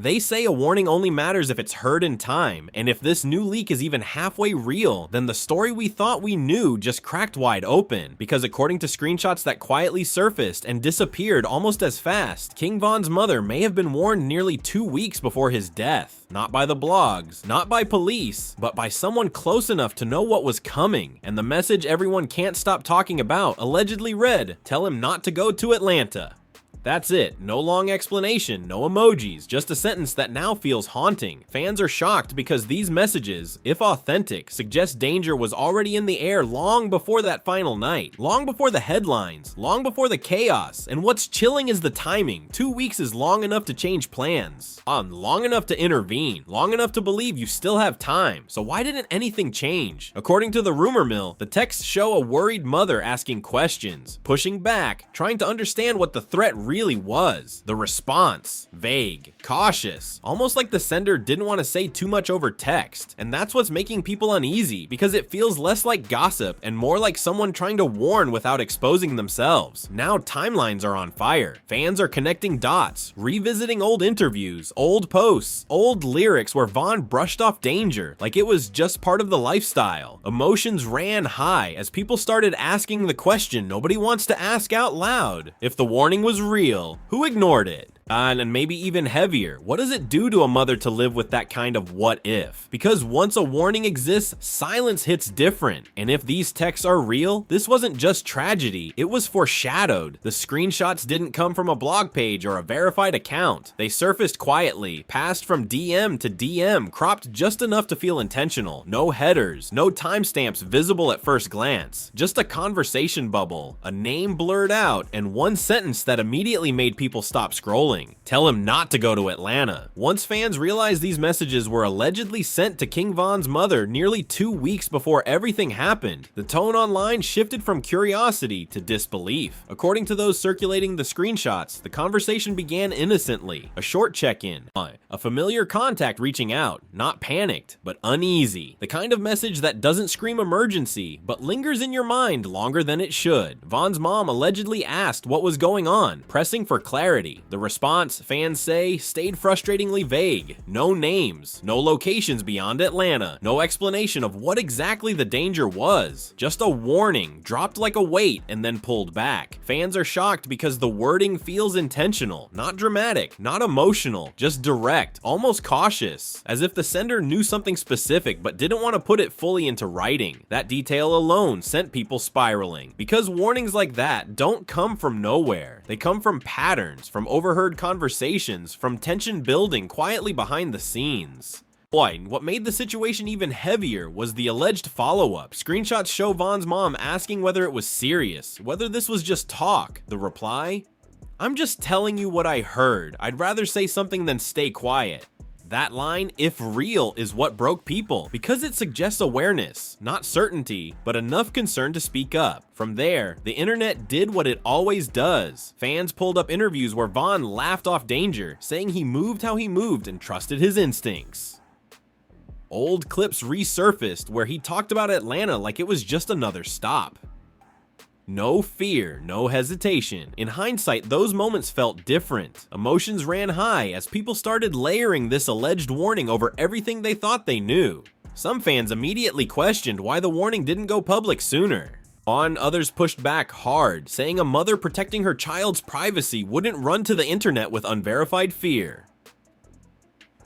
They say a warning only matters if it's heard in time, and if this new leak is even halfway real, then the story we thought we knew just cracked wide open, because according to screenshots that quietly surfaced and disappeared almost as fast, King Von's mother may have been warned nearly 2 weeks before his death. Not by the blogs, not by police, but by someone close enough to know what was coming. And the message everyone can't stop talking about allegedly read, "Tell him not to go to Atlanta." That's it, no long explanation, no emojis, just a sentence that now feels haunting. Fans are shocked because these messages, if authentic, suggest danger was already in the air long before that final night, long before the headlines, long before the chaos, and what's chilling is the timing. 2 weeks is long enough to change plans, long enough to intervene, long enough to believe you still have time, so why didn't anything change? According to the rumor mill, the texts show a worried mother asking questions, pushing back, trying to understand what the threat really was. The response, vague, cautious, almost like the sender didn't want to say too much over text. And that's what's making people uneasy, because it feels less like gossip and more like someone trying to warn without exposing themselves. Now timelines are on fire. Fans are connecting dots, revisiting old interviews, old posts, old lyrics where Von brushed off danger like it was just part of the lifestyle. Emotions ran high as people started asking the question nobody wants to ask out loud. If the warning was real, who ignored it? And maybe even heavier, what does it do to a mother to live with that kind of what if? Because once a warning exists, silence hits different. And if these texts are real, this wasn't just tragedy, it was foreshadowed. The screenshots didn't come from a blog page or a verified account. They surfaced quietly, passed from DM to DM, cropped just enough to feel intentional. No headers, no timestamps visible at first glance. Just a conversation bubble, a name blurred out, and one sentence that immediately made people stop scrolling. Tell him not to go to Atlanta. Once fans realized these messages were allegedly sent to King Von's mother nearly 2 weeks before everything happened, the tone online shifted from curiosity to disbelief. According to those circulating the screenshots, the conversation began innocently, a short check-in, a familiar contact reaching out, not panicked, but uneasy. The kind of message that doesn't scream emergency, but lingers in your mind longer than it should. Von's mom allegedly asked what was going on, pressing for clarity. The response, fans say, stayed frustratingly vague. No names, no locations beyond Atlanta, no explanation of what exactly the danger was. Just a warning, dropped like a weight and then pulled back. Fans are shocked because the wording feels intentional, not dramatic, not emotional, just direct, almost cautious, as if the sender knew something specific but didn't want to put it fully into writing. That detail alone sent people spiraling, because warnings like that don't come from nowhere. They come from patterns, from overheard conversations, from tension building quietly behind the scenes. What made the situation even heavier was the alleged follow-up. Screenshots show Von's mom asking whether it was serious, whether this was just talk. The reply? "I'm just telling you what I heard. I'd rather say something than stay quiet." That line, if real, is what broke people, because it suggests awareness, not certainty, but enough concern to speak up. From there, the internet did what it always does. Fans pulled up interviews where Von laughed off danger, saying he moved how he moved and trusted his instincts. Old clips resurfaced where he talked about Atlanta like it was just another stop. No fear, no hesitation. In hindsight, those moments felt different. Emotions ran high as people started layering this alleged warning over everything they thought they knew. Some fans immediately questioned why the warning didn't go public sooner. Others pushed back hard, saying a mother protecting her child's privacy wouldn't run to the internet with unverified fear.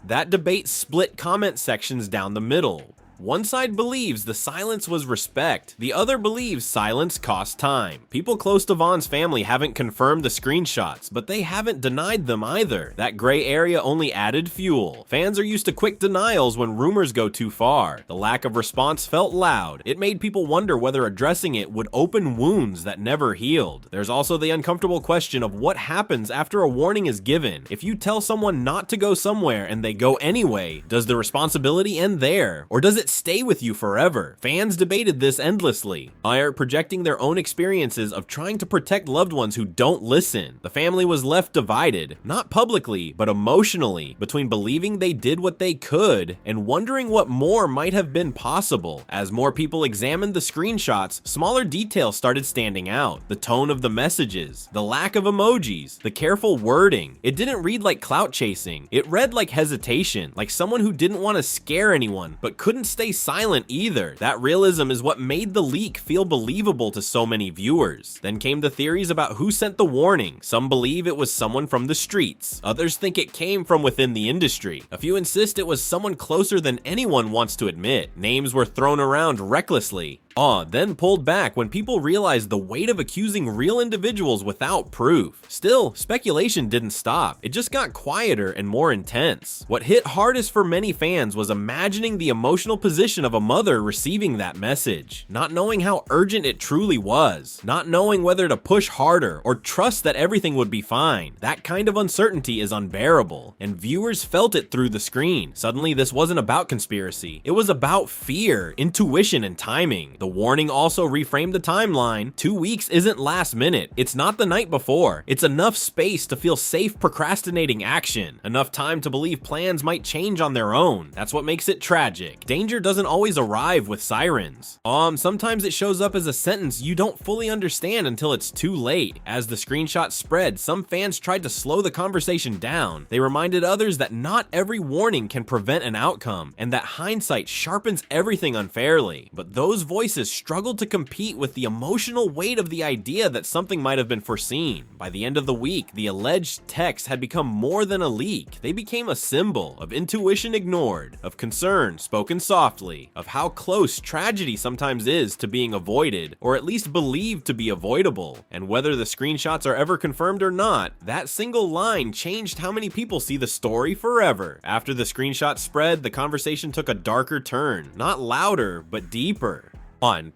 That debate split comment sections down the middle. One side believes the silence was respect, the other believes silence cost time. People close to Von's family haven't confirmed the screenshots, but they haven't denied them either. That gray area only added fuel. Fans are used to quick denials when rumors go too far. The lack of response felt loud. It made people wonder whether addressing it would open wounds that never healed. There's also the uncomfortable question of what happens after a warning is given. If you tell someone not to go somewhere and they go anyway, does the responsibility end there? Or does it can't stay with you forever. Fans debated this endlessly, projecting their own experiences of trying to protect loved ones who don't listen. The family was left divided, not publicly, but emotionally, between believing they did what they could and wondering what more might have been possible. As more people examined the screenshots, smaller details started standing out. The tone of the messages, the lack of emojis, the careful wording. It didn't read like clout chasing. It read like hesitation, like someone who didn't want to scare anyone, but couldn't stay silent either. That realism is what made the leak feel believable to so many viewers. Then came the theories about who sent the warning. Some believe it was someone from the streets. Others think it came from within the industry. A few insist it was someone closer than anyone wants to admit. Names were thrown around recklessly. Then pulled back when people realized the weight of accusing real individuals without proof. Still, speculation didn't stop. It just got quieter and more intense. What hit hardest for many fans was imagining the emotional position of a mother receiving that message, not knowing how urgent it truly was, not knowing whether to push harder or trust that everything would be fine. That kind of uncertainty is unbearable, and viewers felt it through the screen. Suddenly, this wasn't about conspiracy. It was about fear, intuition, and timing. The warning also reframed the timeline. 2 weeks isn't last minute. It's not the night before. It's enough space to feel safe procrastinating action. Enough time to believe plans might change on their own. That's what makes it tragic. Danger doesn't always arrive with sirens. Sometimes it shows up as a sentence you don't fully understand until it's too late. As the screenshot spread, some fans tried to slow the conversation down. They reminded others that not every warning can prevent an outcome, and that hindsight sharpens everything unfairly. But those voices struggled to compete with the emotional weight of the idea that something might have been foreseen. By the end of the week, the alleged texts had become more than a leak. They became a symbol of intuition ignored, of concern spoken softly, of how close tragedy sometimes is to being avoided, or at least believed to be avoidable. And whether the screenshots are ever confirmed or not, that single line changed how many people see the story forever. After the screenshot spread, the conversation took a darker turn, not louder, but deeper.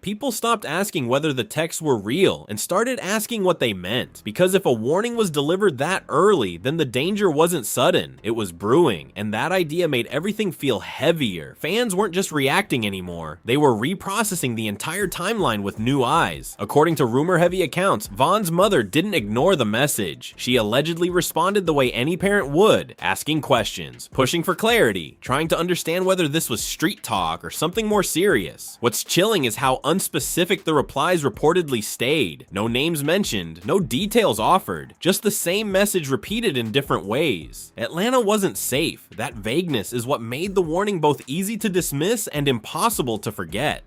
People stopped asking whether the texts were real and started asking what they meant. Because if a warning was delivered that early, then the danger wasn't sudden, it was brewing, and that idea made everything feel heavier. Fans weren't just reacting anymore, they were reprocessing the entire timeline with new eyes. According to rumor-heavy accounts, Vaughn's mother didn't ignore the message. She allegedly responded the way any parent would, asking questions, pushing for clarity, trying to understand whether this was street talk or something more serious. What's chilling is how unspecific the replies reportedly stayed. No names mentioned, no details offered, just the same message repeated in different ways. Atlanta wasn't safe. That vagueness is what made the warning both easy to dismiss and impossible to forget.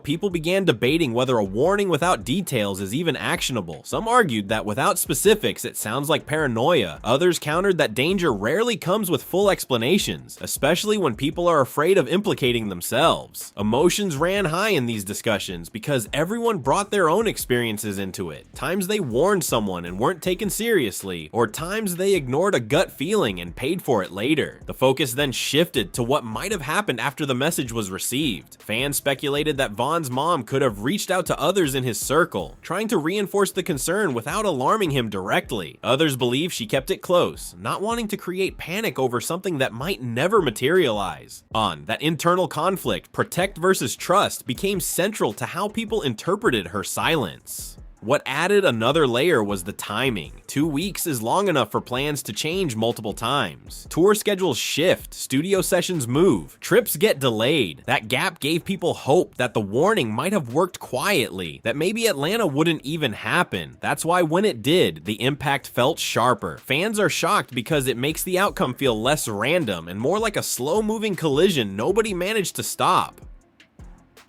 People began debating whether a warning without details is even actionable. Some argued that without specifics, it sounds like paranoia. Others countered that danger rarely comes with full explanations, especially when people are afraid of implicating themselves. Emotions ran high in these discussions because everyone brought their own experiences into it. Times they warned someone and weren't taken seriously, or times they ignored a gut feeling and paid for it later. The focus then shifted to what might have happened after the message was received. Fans speculated that Vaughn's mom could have reached out to others in his circle, trying to reinforce the concern without alarming him directly. Others believe she kept it close, not wanting to create panic over something that might never materialize. That internal conflict, protect versus trust, became central to how people interpreted her silence. What added another layer was the timing. 2 weeks is long enough for plans to change multiple times. Tour schedules shift, studio sessions move, trips get delayed. That gap gave people hope that the warning might have worked quietly, that maybe Atlanta wouldn't even happen. That's why when it did, the impact felt sharper. Fans are shocked because it makes the outcome feel less random and more like a slow-moving collision nobody managed to stop.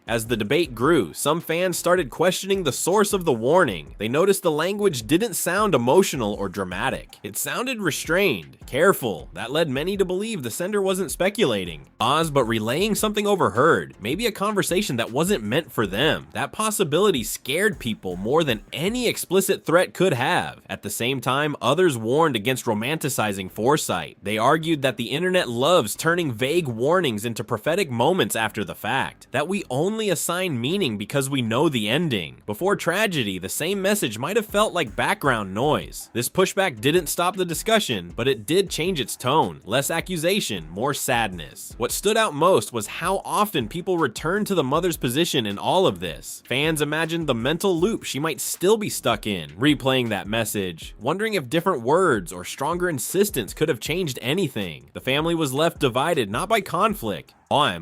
As the debate grew, some fans started questioning the source of the warning. They noticed the language didn't sound emotional or dramatic. It sounded restrained, careful. That led many to believe the sender wasn't speculating, but relaying something overheard, maybe a conversation that wasn't meant for them. That possibility scared people more than any explicit threat could have. At the same time, others warned against romanticizing foresight. They argued that the internet loves turning vague warnings into prophetic moments after the fact, that we only only assign meaning because we know the ending. Before tragedy, the same message might have felt like background noise. This pushback didn't stop the discussion, but it did change its tone. Less accusation, more sadness. What stood out most was how often people returned to the mother's position in all of this. Fans imagined the mental loop she might still be stuck in, replaying that message, wondering if different words or stronger insistence could have changed anything. The family was left divided not by conflict,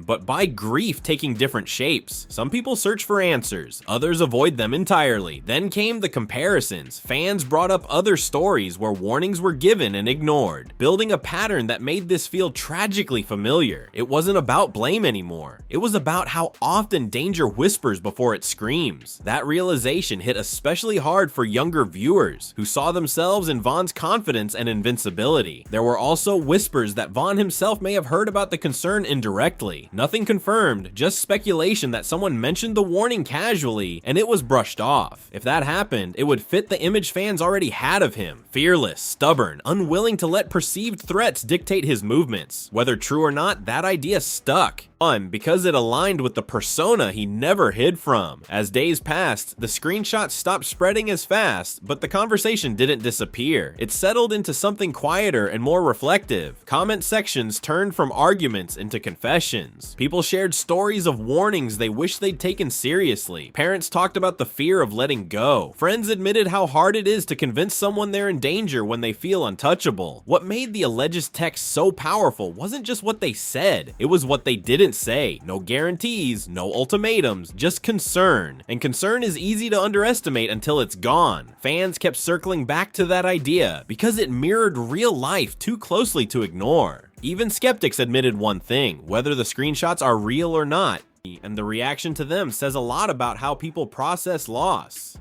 but by grief taking different shapes. Some people search for answers, others avoid them entirely. Then came the comparisons. Fans brought up other stories where warnings were given and ignored, building a pattern that made this feel tragically familiar. It wasn't about blame anymore. It was about how often danger whispers before it screams. That realization hit especially hard for younger viewers who saw themselves in Vaughn's confidence and invincibility. There were also whispers that Vaughn himself may have heard about the concern indirectly. Nothing confirmed, just speculation that someone mentioned the warning casually and it was brushed off. If that happened, it would fit the image fans already had of him. Fearless, stubborn, unwilling to let perceived threats dictate his movements. Whether true or not, that idea stuck. Because it aligned with the persona he never hid from. As days passed, the screenshots stopped spreading as fast, but the conversation didn't disappear. It settled into something quieter and more reflective. Comment sections turned from arguments into confessions. People shared stories of warnings they wished they'd taken seriously. Parents talked about the fear of letting go. Friends admitted how hard it is to convince someone they're in danger when they feel untouchable. What made the alleged text so powerful wasn't just what they said, it was what they didn't say. No guarantees, no ultimatums, just concern. And concern is easy to underestimate until it's gone. Fans kept circling back to that idea because it mirrored real life too closely to ignore. Even skeptics admitted one thing: whether the screenshots are real or not, and the reaction to them says a lot about how people process loss.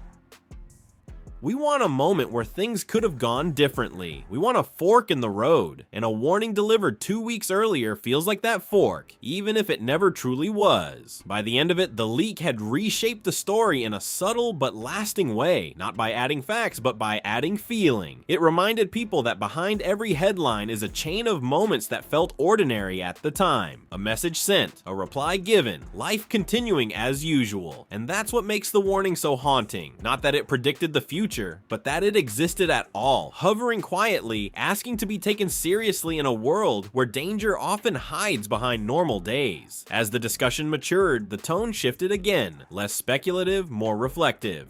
We want a moment where things could have gone differently. We want a fork in the road, and a warning delivered 2 weeks earlier feels like that fork, even if it never truly was. By the end of it, the leak had reshaped the story in a subtle but lasting way, not by adding facts, but by adding feeling. It reminded people that behind every headline is a chain of moments that felt ordinary at the time. A message sent, a reply given, life continuing as usual. And that's what makes the warning so haunting. Not that it predicted the future, but that it existed at all, hovering quietly, asking to be taken seriously in a world where danger often hides behind normal days. As the discussion matured, the tone shifted again, less speculative, more reflective.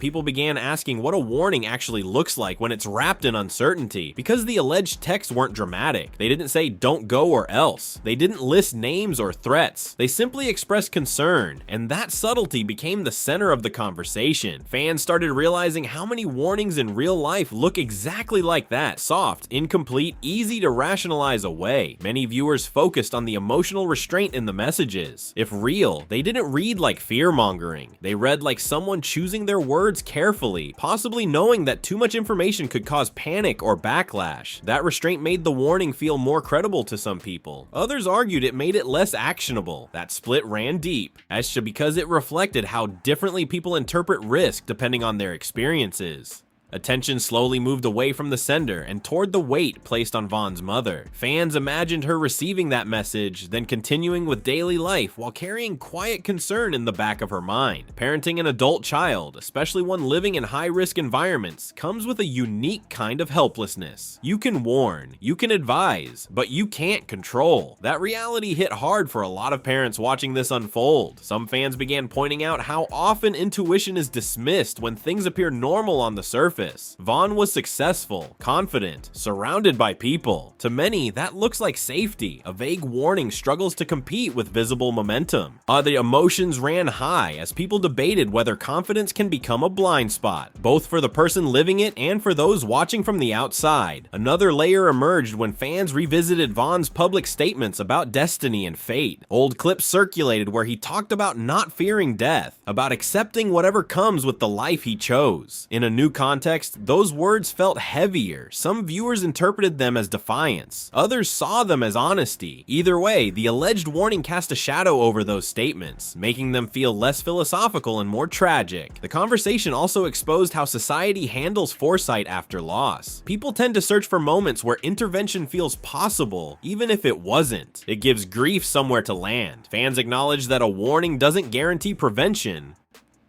People began asking what a warning actually looks like when it's wrapped in uncertainty, because the alleged texts weren't dramatic. They didn't say "don't go or else." They didn't list names or threats. They simply expressed concern, and that subtlety became the center of the conversation. Fans started realizing how many warnings in real life look exactly like that: soft, incomplete, easy to rationalize away. Many viewers focused on the emotional restraint in the messages. If real, they didn't read like fear-mongering. They read like someone choosing their words carefully, possibly knowing that too much information could cause panic or backlash. That restraint made the warning feel more credible to some people. Others argued it made it less actionable. That split ran deep, because it reflected how differently people interpret risk depending on their experiences. Attention slowly moved away from the sender and toward the weight placed on Vaughn's mother. Fans imagined her receiving that message, then continuing with daily life while carrying quiet concern in the back of her mind. Parenting an adult child, especially one living in high-risk environments, comes with a unique kind of helplessness. You can warn, you can advise, but you can't control. That reality hit hard for a lot of parents watching this unfold. Some fans began pointing out how often intuition is dismissed when things appear normal on the surface. Vaughn was successful, confident, surrounded by people. To many, that looks like safety. A vague warning struggles to compete with visible momentum. The emotions ran high as people debated whether confidence can become a blind spot, both for the person living it and for those watching from the outside. Another layer emerged when fans revisited Vaughn's public statements about destiny and fate. Old clips circulated where he talked about not fearing death, about accepting whatever comes with the life he chose. In a new context, context, those words felt heavier. Some viewers interpreted them as defiance. Others saw them as honesty. Either way, the alleged warning cast a shadow over those statements, making them feel less philosophical and more tragic. The conversation also exposed how society handles foresight after loss. People tend to search for moments where intervention feels possible, even if it wasn't. It gives grief somewhere to land. Fans acknowledge that a warning doesn't guarantee prevention,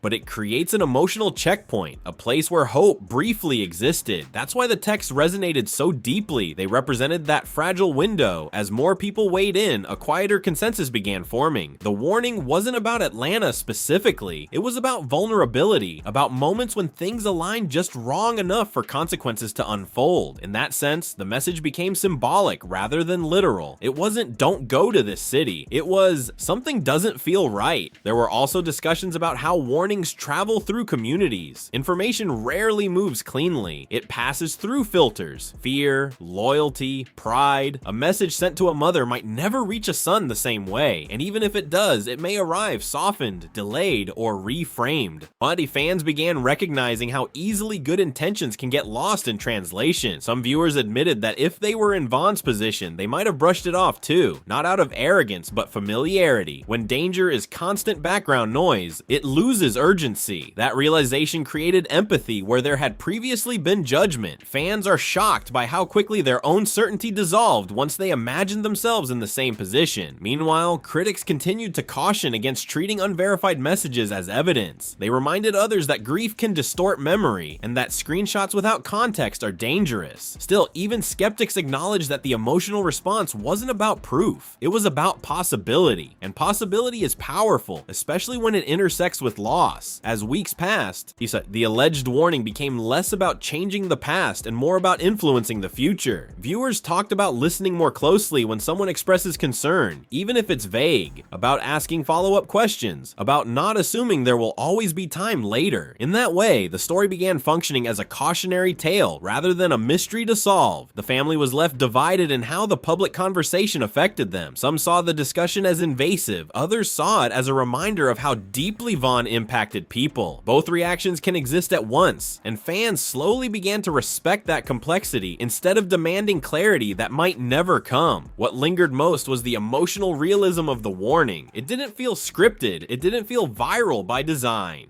but it creates an emotional checkpoint, a place where hope briefly existed. That's why the text resonated so deeply. They represented that fragile window. As more people weighed in, a quieter consensus began forming. The warning wasn't about Atlanta specifically. It was about vulnerability, about moments when things aligned just wrong enough for consequences to unfold. In that sense, the message became symbolic rather than literal. It wasn't "don't go to this city." It was "something doesn't feel right." There were also discussions about how warnings travel through communities. Information rarely moves cleanly. It passes through filters. Fear, loyalty, pride. A message sent to a mother might never reach a son the same way, and even if it does, it may arrive softened, delayed, or reframed. But fans began recognizing how easily good intentions can get lost in translation. Some viewers admitted that if they were in Vaughn's position, they might have brushed it off too, not out of arrogance, but familiarity. When danger is constant background noise, it loses urgency. That realization created empathy where there had previously been judgment. Fans are shocked by how quickly their own certainty dissolved once they imagined themselves in the same position. Meanwhile, critics continued to caution against treating unverified messages as evidence. They reminded others that grief can distort memory and that screenshots without context are dangerous. Still, even skeptics acknowledged that the emotional response wasn't about proof. It was about possibility, and possibility is powerful, especially when it intersects with loss. As weeks passed, he said, the alleged warning became less about changing the past and more about influencing the future. Viewers talked about listening more closely when someone expresses concern, even if it's vague, about asking follow-up questions, about not assuming there will always be time later. In that way, the story began functioning as a cautionary tale rather than a mystery to solve. The family was left divided in how the public conversation affected them. Some saw the discussion as invasive, others saw it as a reminder of how deeply Vaughn impacted people. Both reactions can exist at once, and fans slowly began to respect that complexity instead of demanding clarity that might never come. What lingered most was the emotional realism of the warning. It didn't feel scripted, it didn't feel viral by design.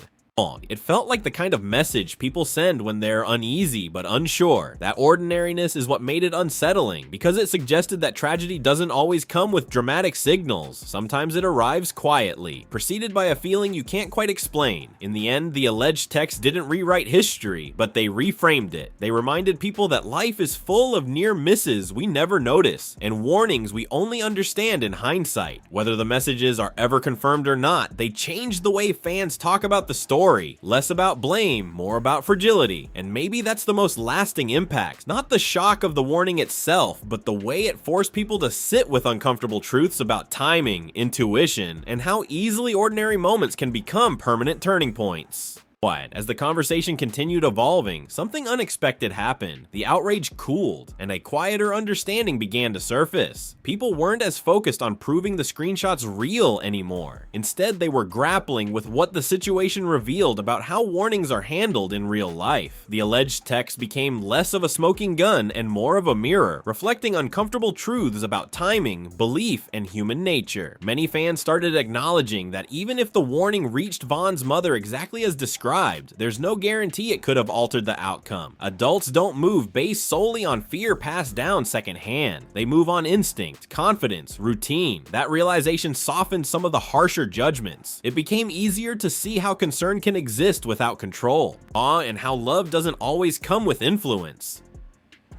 It felt like the kind of message people send when they're uneasy but unsure. That ordinariness is what made it unsettling, because it suggested that tragedy doesn't always come with dramatic signals. Sometimes it arrives quietly, preceded by a feeling you can't quite explain. In the end, the alleged text didn't rewrite history, but they reframed it. They reminded people that life is full of near misses we never notice, and warnings we only understand in hindsight. Whether the messages are ever confirmed or not, they changed the way fans talk about the story. Less about blame, more about fragility. And maybe that's the most lasting impact. Not the shock of the warning itself, but the way it forced people to sit with uncomfortable truths about timing, intuition, and how easily ordinary moments can become permanent turning points. But as the conversation continued evolving, something unexpected happened. The outrage cooled, and a quieter understanding began to surface. People weren't as focused on proving the screenshots real anymore. Instead, they were grappling with what the situation revealed about how warnings are handled in real life. The alleged text became less of a smoking gun and more of a mirror, reflecting uncomfortable truths about timing, belief, and human nature. Many fans started acknowledging that even if the warning reached Vaughn's mother exactly as described, there's no guarantee it could have altered the outcome. Adults don't move based solely on fear passed down secondhand. They move on instinct, confidence, routine. That realization softened some of the harsher judgments. It became easier to see how concern can exist without control, and how love doesn't always come with influence.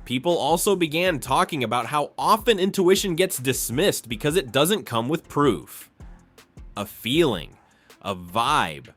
People also began talking about how often intuition gets dismissed because it doesn't come with proof. A feeling, a vibe,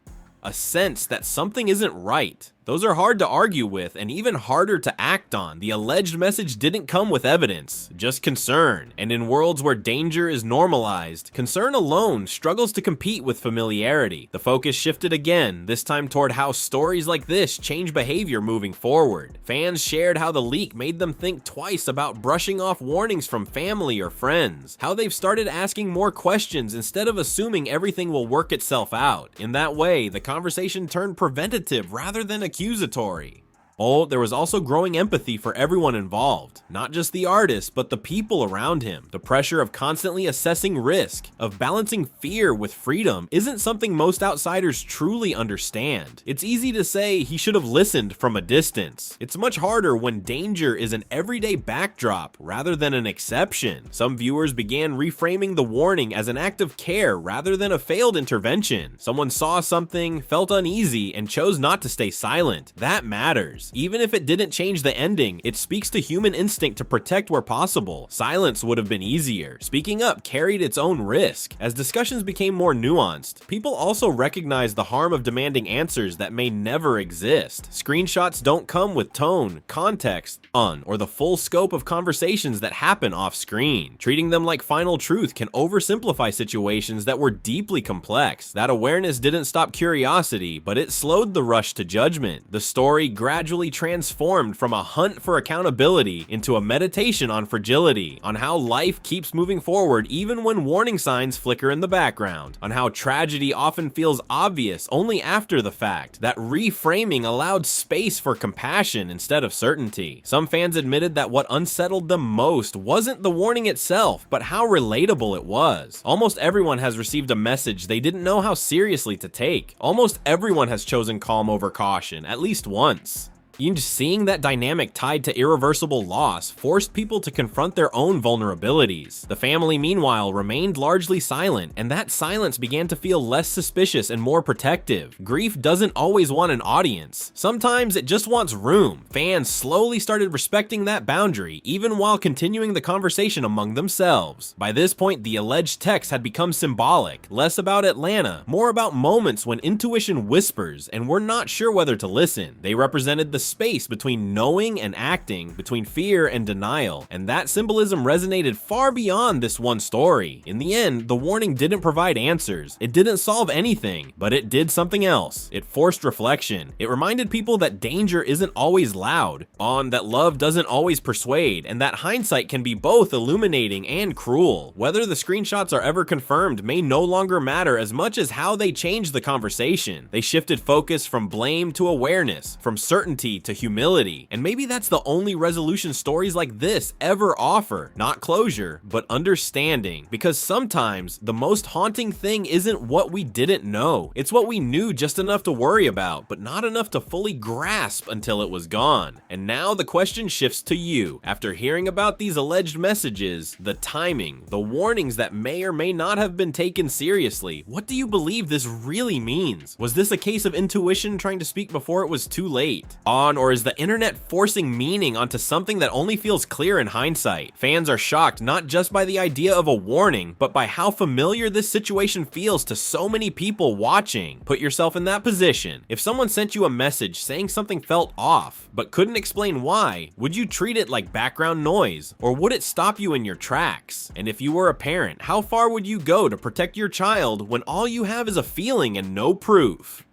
a sense that something isn't right. Those are hard to argue with and even harder to act on. The alleged message didn't come with evidence, just concern. And in worlds where danger is normalized, concern alone struggles to compete with familiarity. The focus shifted again, this time toward how stories like this change behavior moving forward. Fans shared how the leak made them think twice about brushing off warnings from family or friends, how they've started asking more questions instead of assuming everything will work itself out. In that way, the conversation turned preventative rather than accusatory. Oh, there was also growing empathy for everyone involved, not just the artist, but the people around him. The pressure of constantly assessing risk, of balancing fear with freedom, isn't something most outsiders truly understand. It's easy to say he should have listened from a distance. It's much harder when danger is an everyday backdrop rather than an exception. Some viewers began reframing the warning as an act of care rather than a failed intervention. Someone saw something, felt uneasy, and chose not to stay silent. That matters. Even if it didn't change the ending, it speaks to human instinct to protect where possible. Silence would have been easier. Speaking up carried its own risk. As discussions became more nuanced, people also recognized the harm of demanding answers that may never exist. Screenshots don't come with tone, context, or the full scope of conversations that happen off-screen. Treating them like final truth can oversimplify situations that were deeply complex. That awareness didn't stop curiosity, but it slowed the rush to judgment. The story gradually transformed from a hunt for accountability into a meditation on fragility, on how life keeps moving forward even when warning signs flicker in the background, on how tragedy often feels obvious only after the fact. That reframing allowed space for compassion instead of certainty. Some fans admitted that what unsettled them most wasn't the warning itself, but how relatable it was. Almost everyone has received a message they didn't know how seriously to take. Almost everyone has chosen calm over caution, at least once. Even seeing that dynamic tied to irreversible loss forced people to confront their own vulnerabilities. The family, meanwhile, remained largely silent, and that silence began to feel less suspicious and more protective. Grief doesn't always want an audience. Sometimes it just wants room. Fans slowly started respecting that boundary, even while continuing the conversation among themselves. By this point, the alleged text had become symbolic, less about Atlanta, more about moments when intuition whispers and we're not sure whether to listen. They represented the space between knowing and acting, between fear and denial, and that symbolism resonated far beyond this one story. In the end, the warning didn't provide answers, it didn't solve anything, but it did something else. It forced reflection. It reminded people that danger isn't always loud, that love doesn't always persuade, and that hindsight can be both illuminating and cruel. Whether the screenshots are ever confirmed may no longer matter as much as how they changed the conversation. They shifted focus from blame to awareness, from certainty to humility, and maybe that's the only resolution stories like this ever offer. Not closure, but understanding. Because sometimes the most haunting thing isn't what we didn't know, it's what we knew just enough to worry about, but not enough to fully grasp until it was gone. And now the question shifts to you. After hearing about these alleged messages, the timing, the warnings that may or may not have been taken seriously, what do you believe this really means? Was this a case of intuition trying to speak before it was too late? Or is the internet forcing meaning onto something that only feels clear in hindsight? Fans are shocked not just by the idea of a warning, but by how familiar this situation feels to so many people watching. Put yourself in that position. If someone sent you a message saying something felt off, but couldn't explain why, would you treat it like background noise, or would it stop you in your tracks? And if you were a parent, how far would you go to protect your child when all you have is a feeling and no proof?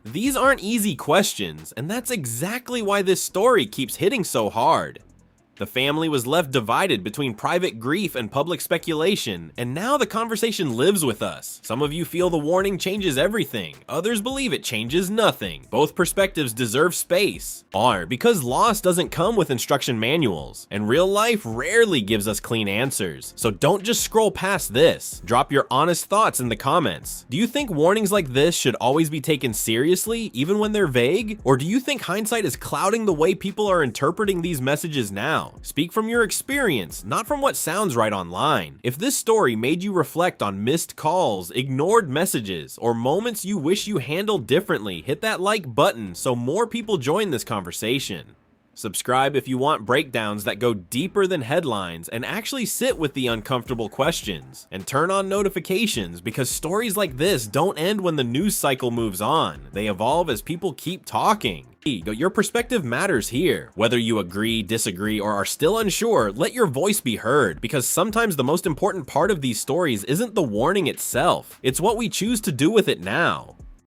These aren't easy questions, and that's exactly why this story keeps hitting so hard. The family was left divided between private grief and public speculation, and now the conversation lives with us. Some of you feel the warning changes everything, others believe it changes nothing. Both perspectives deserve space. Because loss doesn't come with instruction manuals, and real life rarely gives us clean answers. So don't just scroll past this. Drop your honest thoughts in the comments. Do you think warnings like this should always be taken seriously, even when they're vague? Or do you think hindsight is clouding the way people are interpreting these messages now? Speak from your experience, not from what sounds right online. If this story made you reflect on missed calls, ignored messages, or moments you wish you handled differently, hit that like button so more people join this conversation. Subscribe if you want breakdowns that go deeper than headlines and actually sit with the uncomfortable questions. And turn on notifications because stories like this don't end when the news cycle moves on. They evolve as people keep talking. Your perspective matters here. Whether you agree, disagree, or are still unsure, let your voice be heard, because sometimes the most important part of these stories isn't the warning itself, it's what we choose to do with it now.